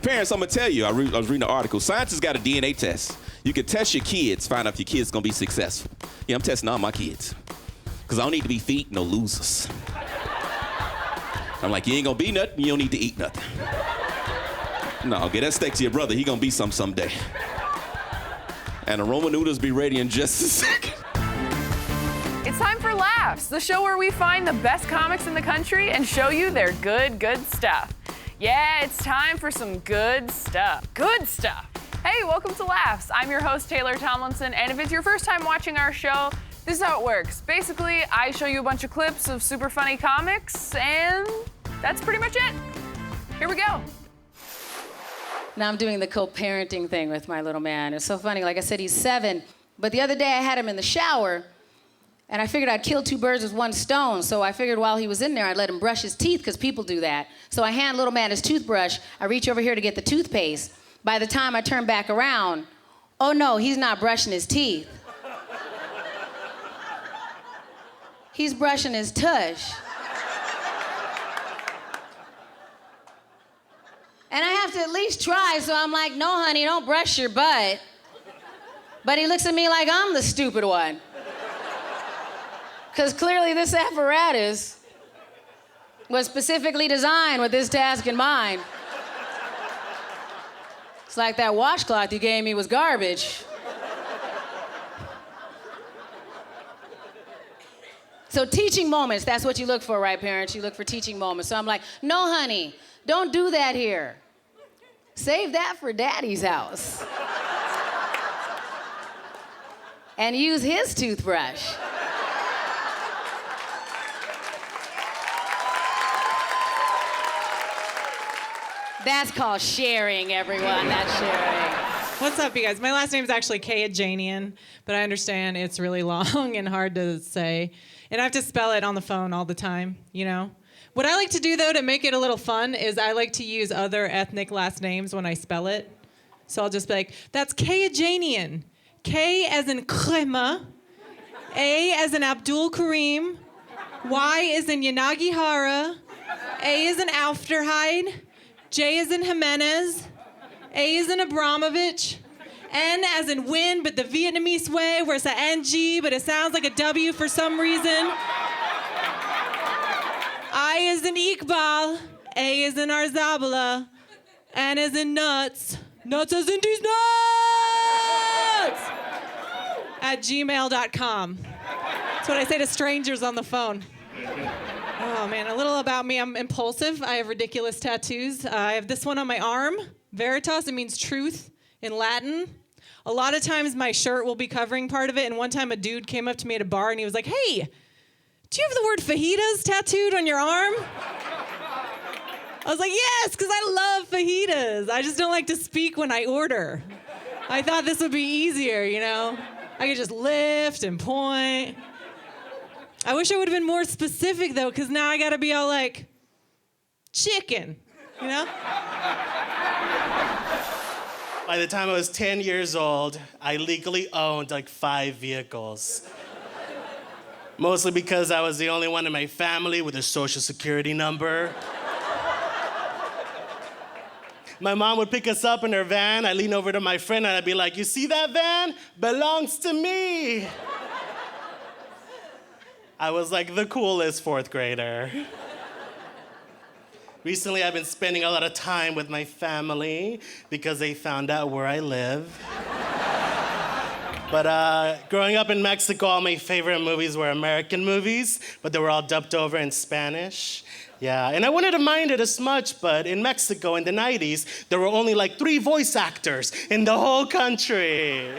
parents, I'm going to tell you, I was reading an article. Scientists got a DNA test. You can test your kids, find out if your kid's going to be successful. Yeah, I'm testing all my kids. Because I don't need to be feet, no losers. I'm like, you ain't going to be nothing, you don't need to eat nothing. No, get that steak to your brother. He going to be something someday. And the Roman noodles be ready in just a second. It's time for Laughs, the show where we find the best comics in the country and show you their good stuff. Yeah, it's time for some good stuff. Good stuff. Hey, welcome to Laughs. I'm your host, Taylor Tomlinson, and if it's your first time watching our show, this is how it works. Basically, I show you a bunch of clips of super funny comics, and that's pretty much it. Here we go. Now I'm doing the co-parenting thing with my little man. It's so funny. Like I said, he's 7, but the other day I had him in the shower, and I figured I'd kill 2 birds with 1 stone. So I figured while he was in there, I'd let him brush his teeth, because people do that. So I hand little man his toothbrush. I reach over here to get the toothpaste. By the time I turn back around, oh no, he's not brushing his teeth. He's brushing his tush. And I have to at least try, so I'm like, no, honey, don't brush your butt. But he looks at me like I'm the stupid one. Because clearly this apparatus was specifically designed with this task in mind. It's like that washcloth you gave me was garbage. So teaching moments, that's what you look for, right, parents? You look for teaching moments. So I'm like, no, honey, don't do that here. Save that for daddy's house. And use his toothbrush. That's called sharing, everyone. That's sharing. What's up, you guys? My last name is actually Kayajanian, but I understand it's really long and hard to say. And I have to spell it on the phone all the time, you know? What I like to do, though, to make it a little fun is I like to use other ethnic last names when I spell it. So I'll just be like, that's Kayajanian. K as in Krema, A as in Abdul Karim, Y as in Yanagihara, A as in Aufderheide, J as in Jimenez, A as in Abramovich, N as in win, but the Vietnamese way, where it's an NG, but it sounds like a W for some reason. I as in Iqbal, A as in Arzabala, N as in nuts, nuts as in these nuts, at gmail.com. That's what I say to strangers on the phone. Oh man, a little about me. I'm impulsive. I have ridiculous tattoos. I have this one on my arm. Veritas, it means truth in Latin. A lot of times my shirt will be covering part of it, and one time a dude came up to me at a bar and he was like, hey, do you have the word fajitas tattooed on your arm? I was like, yes, because I love fajitas. I just don't like to speak when I order. I thought this would be easier, you know? I could just lift and point. I wish I would have been more specific, though, because now I got to be all like, chicken, you know? By the time I was 10 years old, I legally owned like 5 vehicles. Mostly because I was the only one in my family with a social security number. My mom would pick us up in her van. I'd lean over to my friend and I'd be like, you see that van? Belongs to me. I was like the coolest 4th grader. Recently, I've been spending a lot of time with my family because they found out where I live. But growing up in Mexico, all my favorite movies were American movies, but they were all dubbed over in Spanish. Yeah, and I wouldn't have minded as much, but in Mexico in the 90s, there were only like 3 voice actors in the whole country.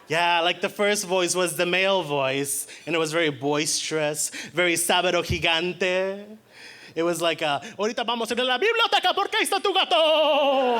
Yeah, like the first voice was the male voice, and it was very boisterous, very sábado gigante. It was like, ahorita vamos a ir a la biblioteca porque ahí está tu gato.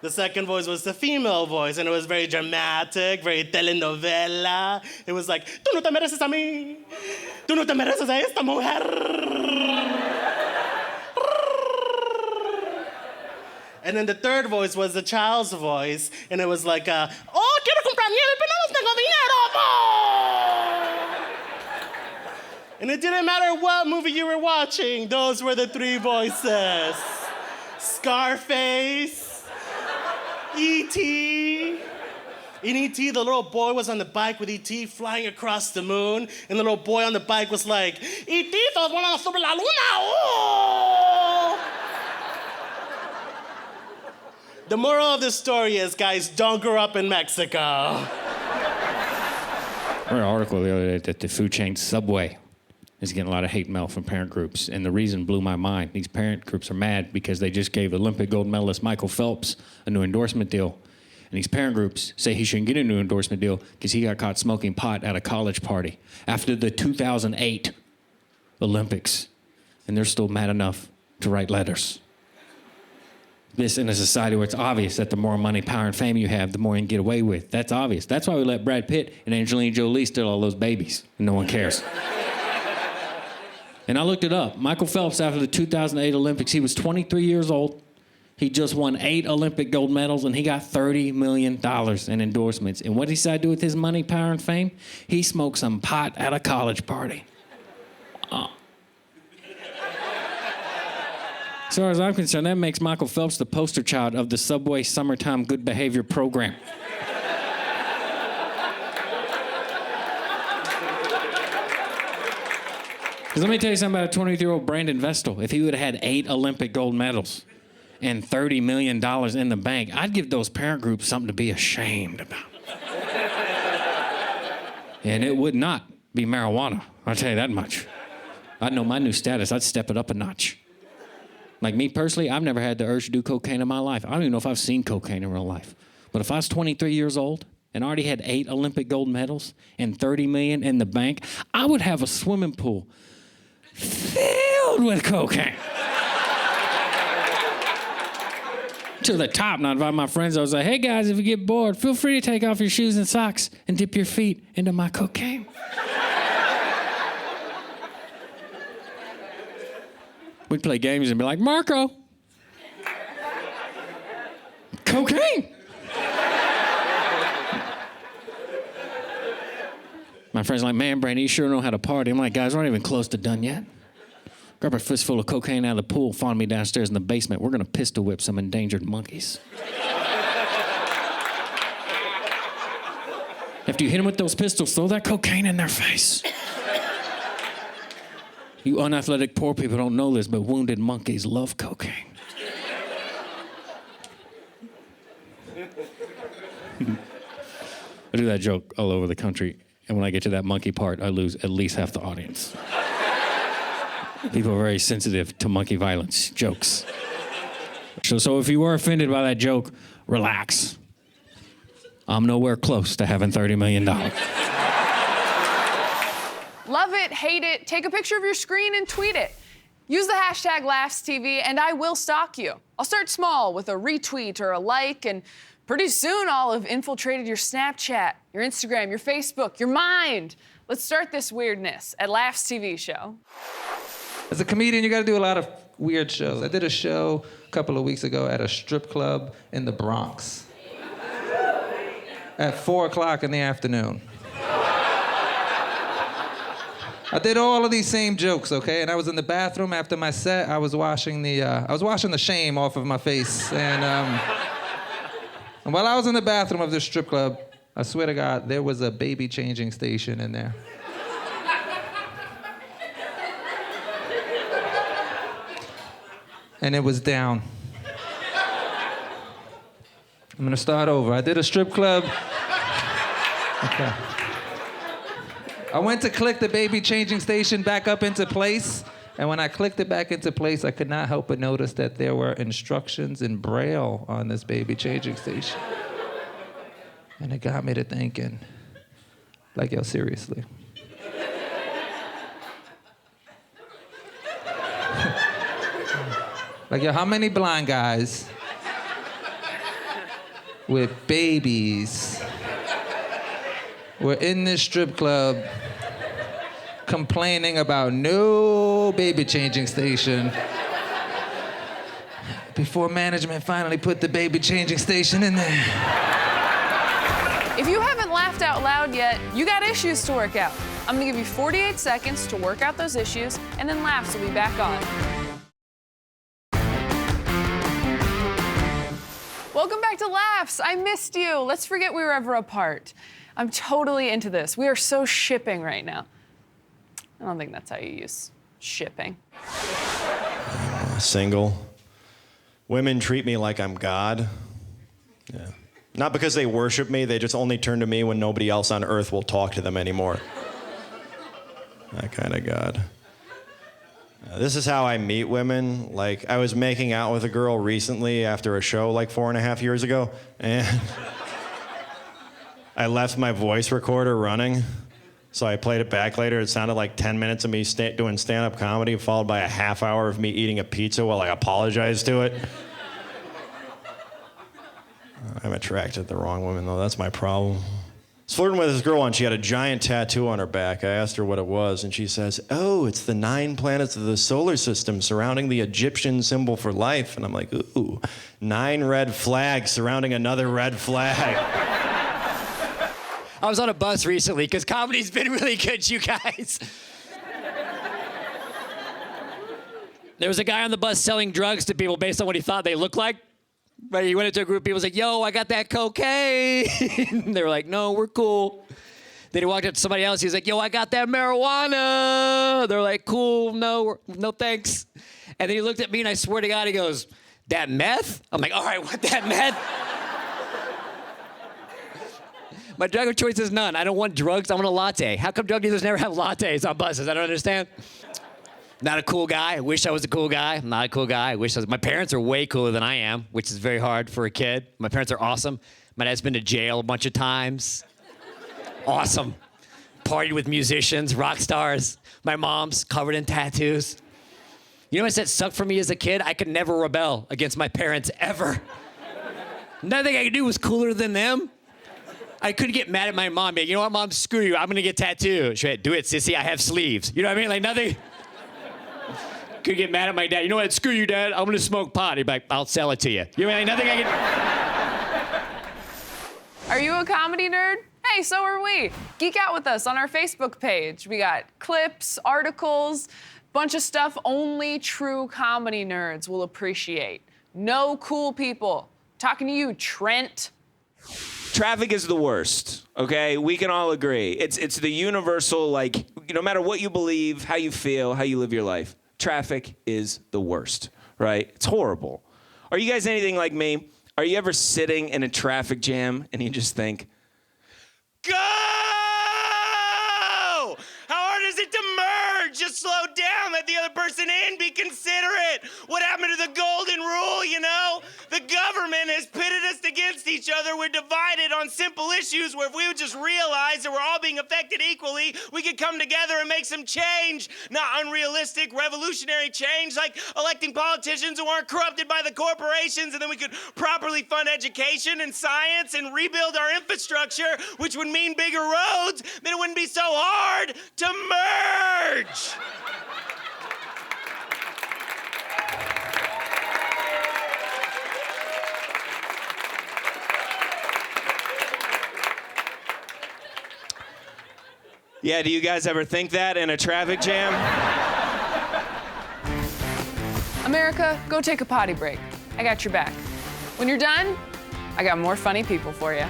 The second voice was the female voice, and it was very dramatic, very telenovela. It was like, tú no te mereces a mí. Tú no te mereces a esta mujer. And then the third voice was the child's voice, and it was like, oh, quiero comprar nieve, pero no tengo dinero. And it didn't matter what movie you were watching, those were the 3 voices. Scarface, E.T. In E.T., the little boy was on the bike with E.T. flying across the moon, and the little boy on the bike was like, E.T. todos vuelan sobre la luna, oh! The moral of this story is, guys, don't grow up in Mexico. I read an article the other day that the food chain Subway is getting a lot of hate mail from parent groups, and the reason blew my mind. These parent groups are mad because they just gave Olympic gold medalist Michael Phelps a new endorsement deal. And these parent groups say he shouldn't get a new endorsement deal because he got caught smoking pot at a college party after the 2008 Olympics. And they're still mad enough to write letters. This in a society where it's obvious that the more money, power, and fame you have, the more you can get away with. That's obvious. That's why we let Brad Pitt and Angelina Jolie steal all those babies, and no one cares. And I looked it up. Michael Phelps, after the 2008 Olympics, he was 23 years old. He just won 8 Olympic gold medals, and he got $30 million in endorsements. And what did he decide to do with his money, power, and fame? He smoked some pot at a college party. As far as I'm concerned, that makes Michael Phelps the poster child of the Subway Summertime Good Behavior Program. Because let me tell you something about a 23-year-old Brandon Vestal. If he would have had 8 Olympic gold medals and $30 million in the bank, I'd give those parent groups something to be ashamed about. And it would not be marijuana, I'll tell you that much. I'd know my new status, I'd step it up a notch. Like me personally, I've never had the urge to do cocaine in my life. I don't even know if I've seen cocaine in real life. But if I was 23 years old and already had 8 Olympic gold medals and $30 million in the bank, I would have a swimming pool filled with cocaine. To the top, and I'd invite my friends. I was like, hey guys, if you get bored, feel free to take off your shoes and socks and dip your feet into my cocaine. We'd play games and be like, Marco, cocaine. My friend's like, man, Brandon, you sure know how to party. I'm like, guys, we're not even close to done yet. Grab a fistful of cocaine out of the pool, follow me downstairs in the basement. We're gonna pistol whip some endangered monkeys. After you hit them with those pistols, throw that cocaine in their face. You unathletic poor people don't know this, but wounded monkeys love cocaine. I do that joke all over the country, and when I get to that monkey part, I lose at least half the audience. People are very sensitive to monkey violence jokes. So if you were offended by that joke, relax. I'm nowhere close to having $30 million. Love it, hate it, take a picture of your screen and tweet it. Use the hashtag LaughsTV and I will stalk you. I'll start small with a retweet or a like, and pretty soon I'll have infiltrated your Snapchat, your Instagram, your Facebook, your mind. Let's start this weirdness at Laughs TV Show. As a comedian, you gotta do a lot of weird shows. I did a show a couple of weeks ago at a strip club in the Bronx at 4 o'clock in the afternoon. I did all of these same jokes, okay? And I was in the bathroom after my set. I was washing the shame off of my face. And while I was in the bathroom of this strip club, I swear to God, there was a baby changing station in there. And it was down. I'm gonna start over. I did a strip club. Okay. I went to click the baby changing station back up into place, and when I clicked it back into place, I could not help but notice that there were instructions in Braille on this baby changing station. And it got me to thinking, like, yo, seriously. Like, yo, how many blind guys with babies were in this strip club complaining about no baby changing station before management finally put the baby changing station in there? If you haven't laughed out loud yet, you got issues to work out. I'm gonna give you 48 seconds to work out those issues, and then Laughs will be back on. Welcome back to Laughs. I missed you. Let's forget we were ever apart. I'm totally into this. We are so shipping right now. I don't think that's how you use shipping. Single. Women treat me like I'm God. Yeah. Not because they worship me, they just only turn to me when nobody else on earth will talk to them anymore. That kind of God. This is how I meet women. Like, I was making out with a girl recently after a show like 4.5 years ago, and I left my voice recorder running, so I played it back later. It sounded like 10 minutes of me doing stand-up comedy, followed by a half hour of me eating a pizza while I apologized to it. I'm attracted to the wrong woman, though. That's my problem. I was flirting with this girl, and she had a giant tattoo on her back. I asked her what it was, and she says, "Oh, it's the 9 planets of the solar system surrounding the Egyptian symbol for life." And I'm like, ooh, 9 red flags surrounding another red flag. I was on a bus recently, because comedy's been really good, you guys. There was a guy on the bus selling drugs to people based on what he thought they looked like. Right, he went into a group of people, was like, "Yo, I got that cocaine." They were like, "No, we're cool." Then he walked up to somebody else, he was like, "Yo, I got that marijuana." They're like, "Cool, no thanks." And then he looked at me, and I swear to God, he goes, "That meth?" I'm like, "All right, what, that meth?" My drug of choice is none. I don't want drugs, I want a latte. How come drug dealers never have lattes on buses? I don't understand. Not a cool guy. I wish I was a cool guy. I'm not a cool guy. I wish I was. My parents are way cooler than I am, which is very hard for a kid. My parents are awesome. My dad's been to jail a bunch of times. Awesome. Partied with musicians, rock stars. My mom's covered in tattoos. You know what sucked for me as a kid? I could never rebel against my parents ever. Nothing I could do was cooler than them. I couldn't get mad at my mom. Be like, "You know what, Mom? Screw you. I'm gonna get tattooed." She'd be like, "Do it, sissy. I have sleeves." You know what I mean? Like nothing. Could get mad at my dad. "You know what? Screw you, Dad. I'm gonna smoke pot." He'd be like, "I'll sell it to you." You know, like nothing I can. Are you a comedy nerd? Hey, so are we. Geek out with us on our Facebook page. We got clips, articles, bunch of stuff only true comedy nerds will appreciate. No cool people. Talking to you, Trent. Traffic is the worst, okay? We can all agree. It's the universal, like, no matter what you believe, how you feel, how you live your life, traffic is the worst, right? It's horrible. Are you guys anything like me? Are you ever sitting in a traffic jam and you just think, go! How hard is it to merge? Just slow down, let the other person in, be considerate. What happened to the golden rule, you know? The government has pitted us against each other. We're divided on simple issues where if we would just realize that we're all being affected equally, we could come together and make some change. Not unrealistic, revolutionary change, like electing politicians who aren't corrupted by the corporations, and then we could properly fund education and science and rebuild our infrastructure, which would mean bigger roads. Then it wouldn't be so hard to merge. Yeah, do you guys ever think that in a traffic jam? America, go take a potty break. I got your back. When you're done, I got more funny people for you.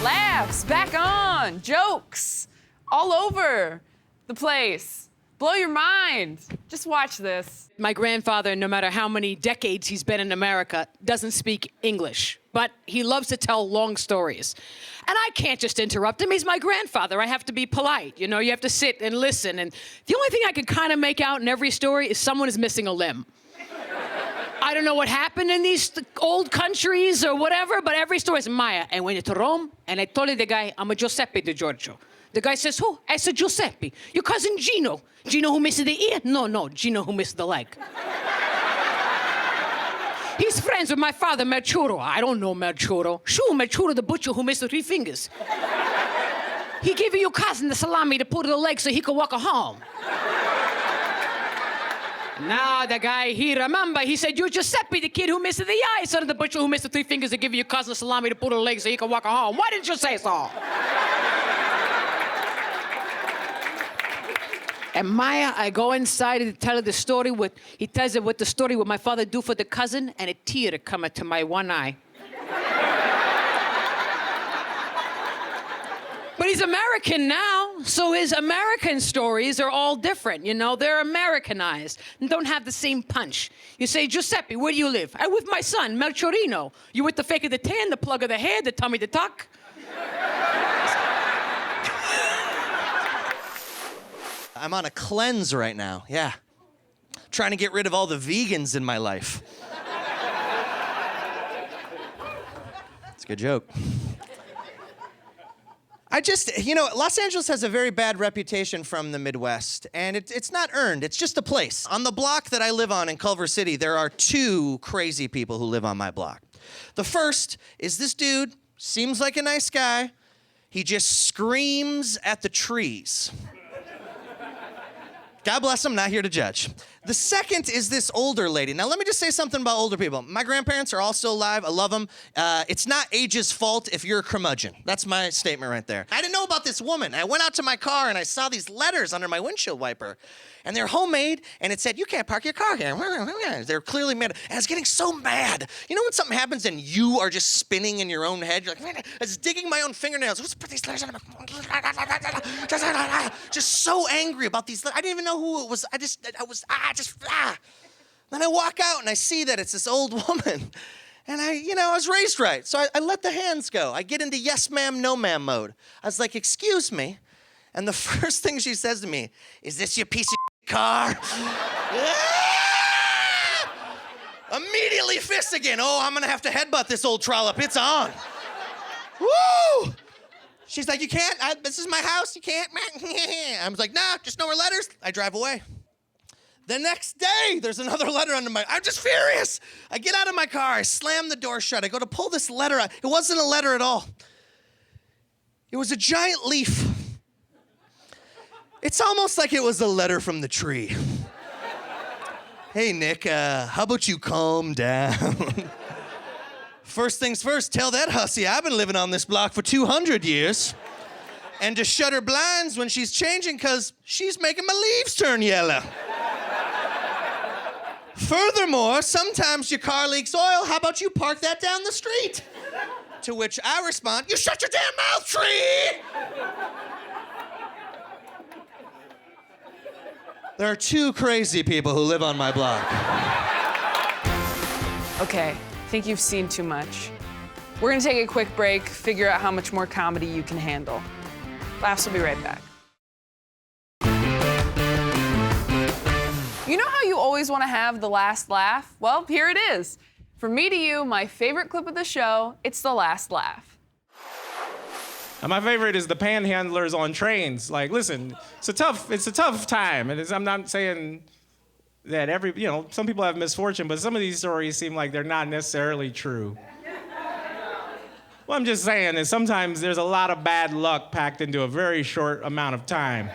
Laughs, back on, jokes, all over the place. Blow your mind. Just watch this. My grandfather, no matter how many decades he's been in America, doesn't speak English, but he loves to tell long stories. And I can't just interrupt him. He's my grandfather. I have to be polite. You know, you have to sit and listen. And the only thing I can kind of make out in every story is someone is missing a limb. I don't know what happened in these old countries or whatever, but every story is Maya. I went to Rome, and I told the guy, I'm a Giuseppe Di Giorgio. The guy says, who? I said, Giuseppe. Your cousin Gino. Gino who missed the ear? No, Gino who missed the leg. He's friends with my father, Mercuro. I don't know Mercuro. Sure, Mercuro, the butcher who missed the 3 fingers. He gave your cousin the salami to put on the leg so he could walk home. Now the guy, he remember, he said, you're Giuseppe, the kid who missed the eye, son of the butcher who missed the 3 fingers to give your cousin salami to put on the leg so he could walk home. Why didn't you say so? And Maya, I go inside and tell her the story. He tells her what the story what my father do for the cousin, and a tear come to my one eye. But he's American now, so his American stories are all different, you know? They're Americanized and don't have the same punch. You say, Giuseppe, where do you live? I with my son, Melchorino. You with the fake of the tan, the plug of the hair, the tummy to tuck? I'm on a cleanse right now, yeah. Trying to get rid of all the vegans in my life. It's a good joke. Los Angeles has a very bad reputation from the Midwest, and it's not earned, it's just a place. On the block that I live on in Culver City, there are two crazy people who live on my block. The first is this dude, seems like a nice guy, he just screams at the trees. God bless him, not here to judge. The second is this older lady. Now, let me just say something about older people. My grandparents are all still alive. I love them. It's not age's fault if you're a curmudgeon. That's my statement right there. I didn't know about this woman. I went out to my car and I saw these letters under my windshield wiper. And they're homemade, and it said, you can't park your car here. They're clearly made. And I was getting so mad. You know when something happens and you are just spinning in your own head? You're like, man, I was digging my own fingernails. Let's put these letters on my... Just so angry about these letters. I didn't even know who it was. Then I walk out and I see that it's this old woman. And I was raised right. So I let the hands go. I get into yes ma'am, no ma'am mode. I was like, excuse me. And the first thing she says to me, is this your piece of car? Immediately fists again. Oh, I'm gonna have to headbutt this old trollop. It's on. Woo! She's like, you can't, this is my house, you can't. I was like, nah, just no more letters. I drive away. The next day, there's another letter under I'm just furious. I get out of my car, I slam the door shut. I go to pull this letter out. It wasn't a letter at all. It was a giant leaf. It's almost like it was a letter from the tree. Hey, Nick, how about you calm down? First things first, tell that hussy I've been living on this block for 200 years. And to shut her blinds when she's changing, because she's making my leaves turn yellow. Furthermore, sometimes your car leaks oil. How about you park that down the street? To which I respond, you shut your damn mouth, tree! There are two crazy people who live on my block. Okay, I think you've seen too much. We're gonna take a quick break, figure out how much more comedy you can handle. Laughs will be right back. You know how you always want to have the last laugh? Well, here it is. From me to you, my favorite clip of the show, it's the last laugh. And my favorite is the panhandlers on trains. Like, listen, it's a tough time. And I'm not saying that some people have misfortune, but some of these stories seem like they're not necessarily true. What I'm just saying is sometimes there's a lot of bad luck packed into a very short amount of time.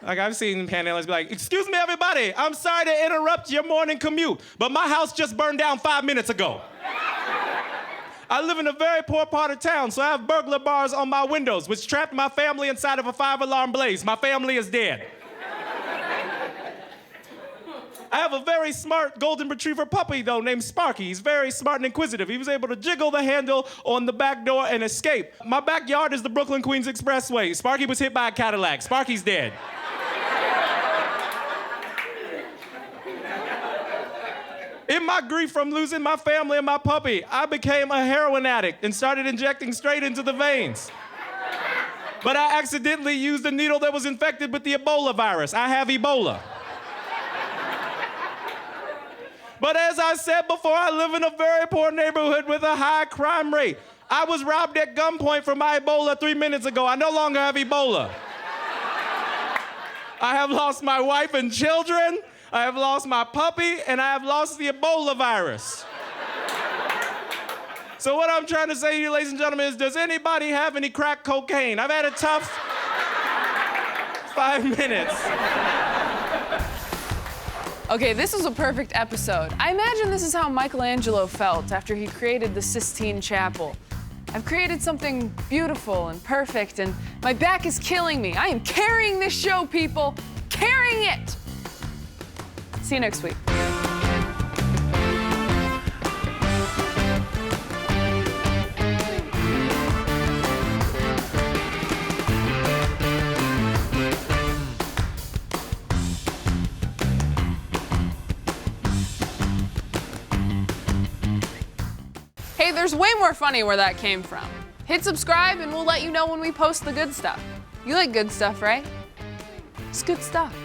Like, I've seen panhandlers be like, excuse me, everybody, I'm sorry to interrupt your morning commute, but my house just burned down 5 minutes ago. I live in a very poor part of town, so I have burglar bars on my windows, which trapped my family inside of a 5-alarm blaze. My family is dead. I have a very smart golden retriever puppy, though, named Sparky. He's very smart and inquisitive. He was able to jiggle the handle on the back door and escape. My backyard is the Brooklyn-Queens Expressway. Sparky was hit by a Cadillac. Sparky's dead. In my grief from losing my family and my puppy, I became a heroin addict and started injecting straight into the veins. But I accidentally used a needle that was infected with the Ebola virus. I have Ebola. But as I said before, I live in a very poor neighborhood with a high crime rate. I was robbed at gunpoint for my Ebola 3 minutes ago. I no longer have Ebola. I have lost my wife and children. I have lost my puppy, and I have lost the Ebola virus. So what I'm trying to say to you, ladies and gentlemen, is does anybody have any crack cocaine? I've had a tough 5 minutes. Okay, this was a perfect episode. I imagine this is how Michelangelo felt after he created the Sistine Chapel. I've created something beautiful and perfect, and my back is killing me. I am carrying this show, people. Carrying it! See you next week. Hey, there's way more funny where that came from. Hit subscribe and we'll let you know when we post the good stuff. You like good stuff, right? It's good stuff.